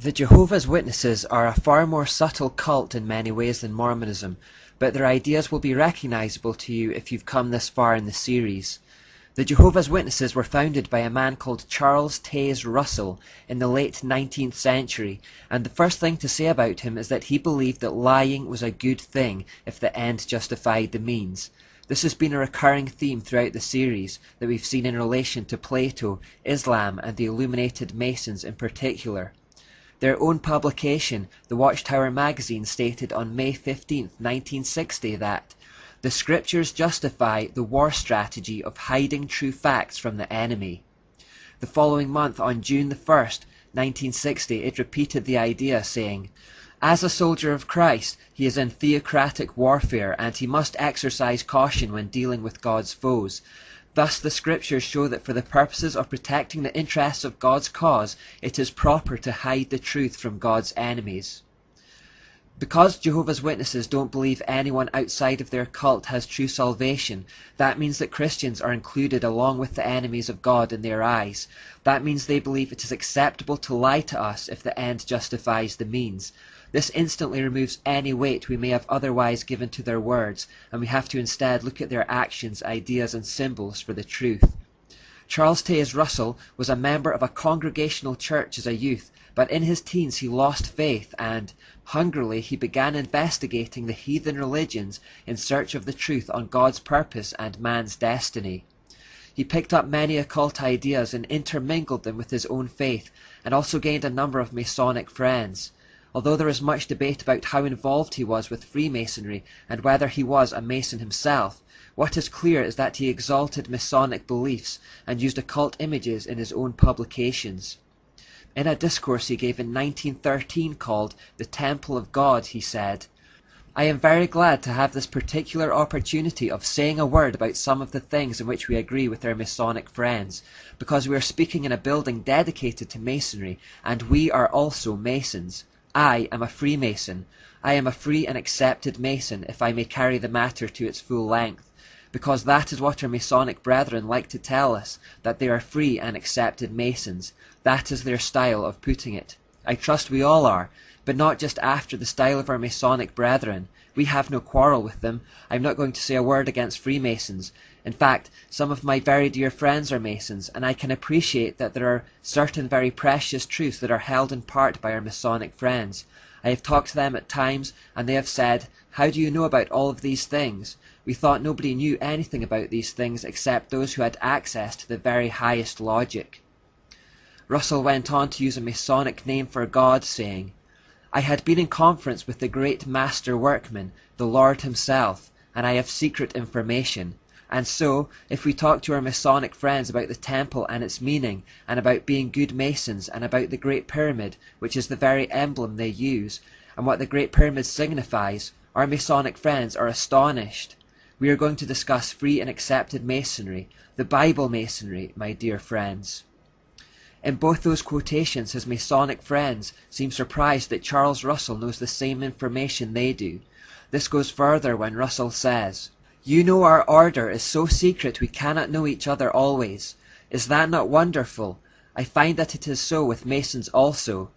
The Jehovah's Witnesses are a far more subtle cult in many ways than Mormonism, but their ideas will be recognizable to you if you've come this far in the series. The Jehovah's Witnesses were founded by a man called Charles Taze Russell in the late 19th century, and the first thing to say about him is that he believed that lying was a good thing if the end justified the means. This has been a recurring theme throughout the series that we've seen in relation to Plato, Islam, and the Illuminated Masons in particular. Their own publication, the Watchtower magazine, stated on May 15, 1960 that the scriptures justify the war strategy of hiding true facts from the enemy. The following month, on June the 1st, 1960, it repeated the idea, saying, as a soldier of Christ, he is in theocratic warfare, and he must exercise caution when dealing with God's foes. Thus the scriptures show that for the purposes of protecting the interests of God's cause, it is proper to hide the truth from God's enemies. Because Jehovah's Witnesses don't believe anyone outside of their cult has true salvation, that means that Christians are included along with the enemies of God in their eyes. That means they believe it is acceptable to lie to us if the end justifies the means. This instantly removes any weight we may have otherwise given to their words, and we have to instead look at their actions, ideas, and symbols for the truth. Charles Taze Russell was a member of a congregational church as a youth, but in his teens he lost faith and, hungrily, he began investigating the heathen religions in search of the truth on God's purpose and man's destiny. He picked up many occult ideas and intermingled them with his own faith, and also gained a number of Masonic friends. Although there is much debate about how involved he was with Freemasonry and whether he was a Mason himself, what is clear is that he exalted Masonic beliefs and used occult images in his own publications. In a discourse he gave in 1913 called The Temple of God, he said, I am very glad to have this particular opportunity of saying a word about some of the things in which we agree with our Masonic friends, because we are speaking in a building dedicated to Masonry, and we are also Masons. I am a Freemason. I am a free and accepted Mason, if I may carry the matter to its full length, because that is what our Masonic brethren like to tell us, that they are free and accepted Masons. That is their style of putting it. I trust we all are, but not just after the style of our Masonic brethren. We have no quarrel with them. I'm not going to say a word against Freemasons. In fact, some of my very dear friends are Masons, and I can appreciate that there are certain very precious truths that are held in part by our Masonic friends. I have talked to them at times, and they have said, how do you know about all of these things? We thought nobody knew anything about these things except those who had access to the very highest logic. Russell went on to use a Masonic name for God, saying, I had been in conference with the great master workman, the Lord himself, and I have secret information. And so, if we talk to our Masonic friends about the temple and its meaning, and about being good Masons, and about the Great Pyramid, which is the very emblem they use, and what the Great Pyramid signifies, our Masonic friends are astonished. We are going to discuss free and accepted Masonry, the Bible Masonry, my dear friends. In both those quotations, his Masonic friends seem surprised that Charles Russell knows the same information they do. This goes further when Russell says, you know our order is so secret we cannot know each other always. Is that not wonderful? I find that it is so with Masons also.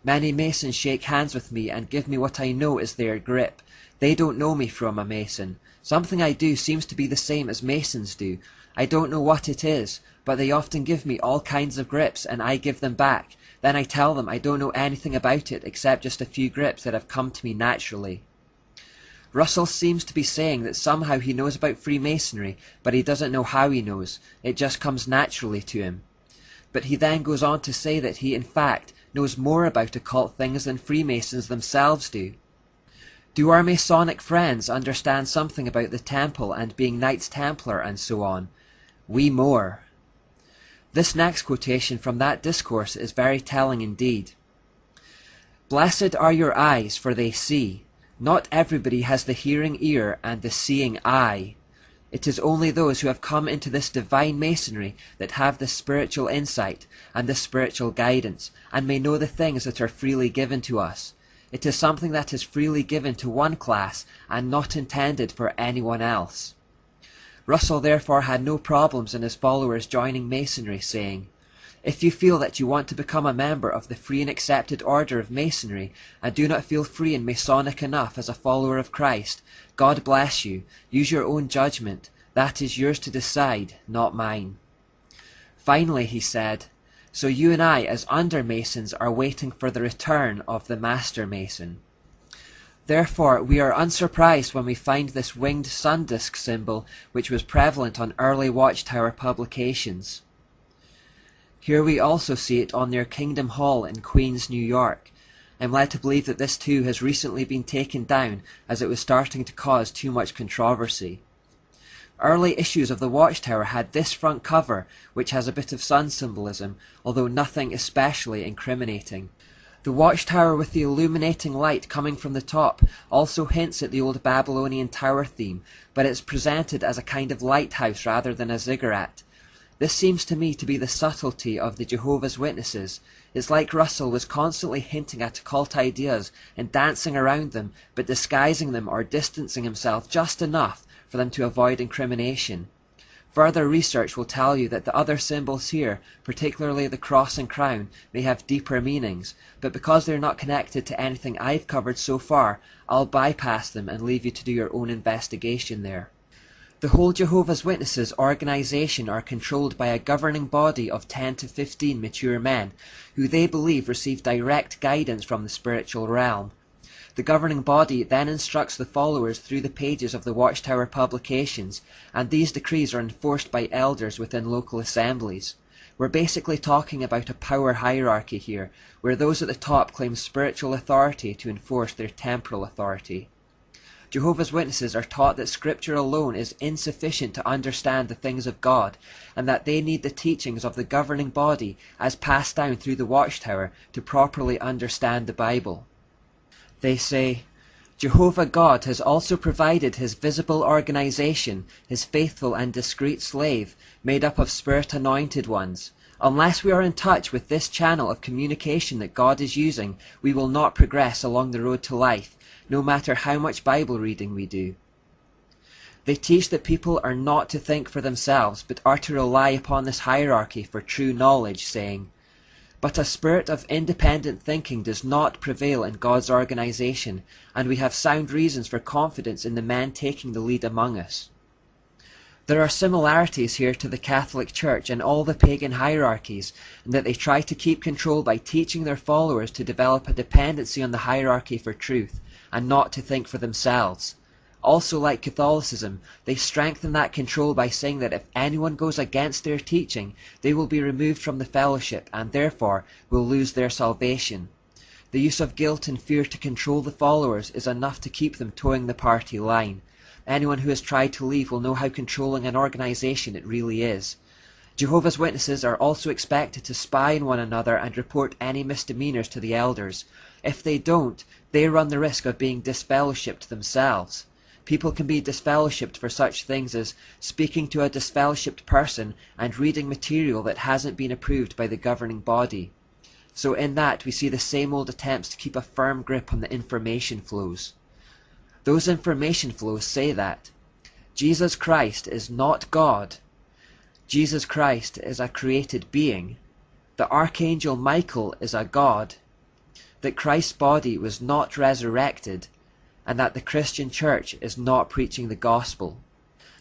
Many Masons shake hands with me and give me what I know is their grip. They don't know me from a Mason. Something I do seems to be the same as Masons do. I don't know what it is, but they often give me all kinds of grips and I give them back. Then I tell them I don't know anything about it except just a few grips that have come to me naturally. Russell seems to be saying that somehow he knows about Freemasonry, but he doesn't know how he knows. It just comes naturally to him. But he then goes on to say that he, in fact, knows more about occult things than Freemasons themselves do. Do our Masonic friends understand something about the temple and being Knights Templar and so on? We more. This next quotation from that discourse is very telling indeed. Blessed are your eyes, for they see. Not everybody has the hearing ear and the seeing eye. It is only those who have come into this divine Masonry that have the spiritual insight and the spiritual guidance, and may know the things that are freely given to us. It is something that is freely given to one class and not intended for anyone else. Russell therefore had no problems in his followers joining Masonry, saying, If you feel that you want to become a member of the free and accepted order of Masonry and do not feel free and Masonic enough as a follower of Christ, God bless you. Use your own judgment. That is yours to decide, not mine. Finally, he said, so you and I as under-Masons are waiting for the return of the Master Mason. Therefore, we are unsurprised when we find this winged sun disk symbol which was prevalent on early Watchtower publications. Here we also see it on their Kingdom Hall in Queens, New York. I'm led to believe that this too has recently been taken down as it was starting to cause too much controversy. Early issues of the Watchtower had this front cover, which has a bit of sun symbolism, although nothing especially incriminating. The Watchtower with the illuminating light coming from the top also hints at the old Babylonian tower theme, but it's presented as a kind of lighthouse rather than a ziggurat. This seems to me to be the subtlety of the Jehovah's Witnesses. It's like Russell was constantly hinting at occult ideas and dancing around them, but disguising them or distancing himself just enough for them to avoid incrimination. Further research will tell you that the other symbols here, particularly the cross and crown, may have deeper meanings, but because they're not connected to anything I've covered so far, I'll bypass them and leave you to do your own investigation there. The whole Jehovah's Witnesses organization are controlled by a governing body of 10 to 15 mature men, who they believe receive direct guidance from the spiritual realm. The governing body then instructs the followers through the pages of the Watchtower publications, and these decrees are enforced by elders within local assemblies. We're basically talking about a power hierarchy here, where those at the top claim spiritual authority to enforce their temporal authority. Jehovah's Witnesses are taught that Scripture alone is insufficient to understand the things of God, and that they need the teachings of the governing body as passed down through the Watchtower to properly understand the Bible. They say, Jehovah God has also provided his visible organization, his faithful and discreet slave, made up of spirit-anointed ones. Unless we are in touch with this channel of communication that God is using, we will not progress along the road to life, no matter how much Bible reading we do. They teach that people are not to think for themselves, but are to rely upon this hierarchy for true knowledge, saying, but a spirit of independent thinking does not prevail in God's organization, and we have sound reasons for confidence in the men taking the lead among us. There are similarities here to the Catholic Church and all the pagan hierarchies, in that they try to keep control by teaching their followers to develop a dependency on the hierarchy for truth, and not to think for themselves. Also, like Catholicism, they strengthen that control by saying that if anyone goes against their teaching, they will be removed from the fellowship and therefore will lose their salvation. The use of guilt and fear to control the followers is enough to keep them towing the party line. Anyone who has tried to leave will know how controlling an organization it really is. Jehovah's Witnesses are also expected to spy on one another and report any misdemeanors to the elders. If they don't, they run the risk of being disfellowshipped themselves. People can be disfellowshipped for such things as speaking to a disfellowshipped person and reading material that hasn't been approved by the governing body. So in that we see the same old attempts to keep a firm grip on the information flows. Those information flows say that Jesus Christ is not God. Jesus Christ is a created being. The Archangel Michael is a god. That Christ's body was not resurrected, and that the Christian Church is not preaching the gospel.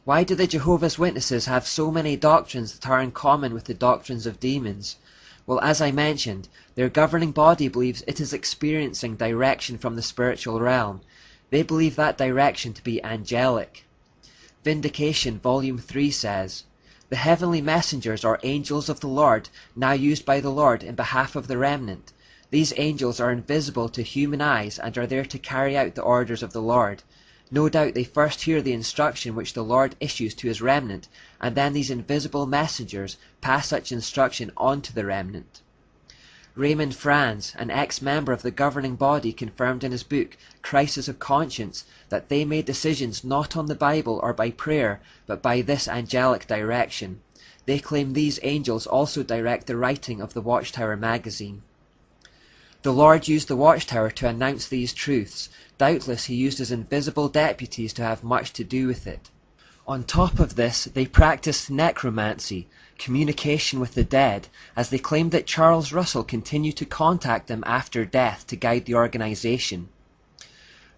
Why do the Jehovah's Witnesses have so many doctrines that are in common with the doctrines of demons? Well, as I mentioned, their governing body believes it is experiencing direction from the spiritual realm. They believe that direction to be angelic. Vindication, Volume 3 says, the heavenly messengers are angels of the Lord, now used by the Lord in behalf of the remnant. These angels are invisible to human eyes and are there to carry out the orders of the Lord. No doubt they first hear the instruction which the Lord issues to his remnant, and then these invisible messengers pass such instruction on to the remnant. Raymond Franz, an ex-member of the governing body, confirmed in his book, Crisis of Conscience, that they made decisions not on the Bible or by prayer, but by this angelic direction. They claim these angels also direct the writing of the Watchtower magazine. The Lord used the Watchtower to announce these truths. Doubtless he used his invisible deputies to have much to do with it. On top of this, they practiced necromancy, communication with the dead, as they claimed that Charles Russell continued to contact them after death to guide the organization.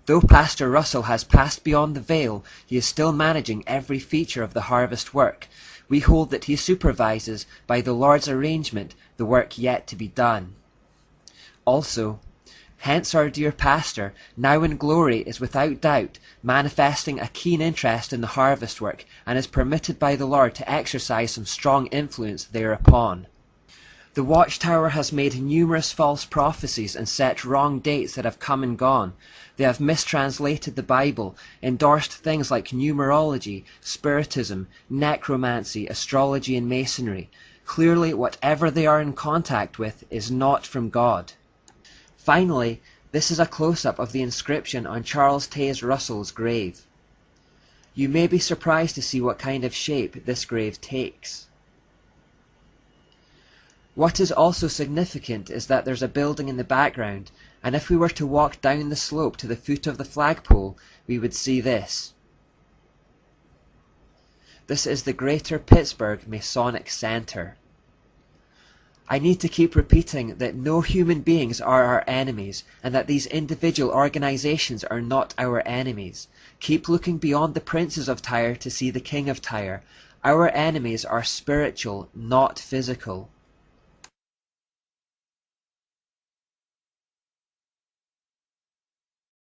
Though Pastor Russell has passed beyond the veil, he is still managing every feature of the harvest work. We hold that he supervises, by the Lord's arrangement, the work yet to be done. Also, hence our dear pastor, now in glory, is without doubt manifesting a keen interest in the harvest work, and is permitted by the Lord to exercise some strong influence thereupon. The Watchtower has made numerous false prophecies and set wrong dates that have come and gone. They have mistranslated the Bible, endorsed things like numerology, spiritism, necromancy, astrology, and masonry. Clearly, whatever they are in contact with is not from God. Finally, this is a close-up of the inscription on Charles Taze Russell's grave. You may be surprised to see what kind of shape this grave takes. What is also significant is that there's a building in the background, and if we were to walk down the slope to the foot of the flagpole, we would see this. This is the Greater Pittsburgh Masonic Center. I need to keep repeating that no human beings are our enemies, and that these individual organizations are not our enemies. Keep looking beyond the princes of Tyre to see the King of Tyre. Our enemies are spiritual, not physical.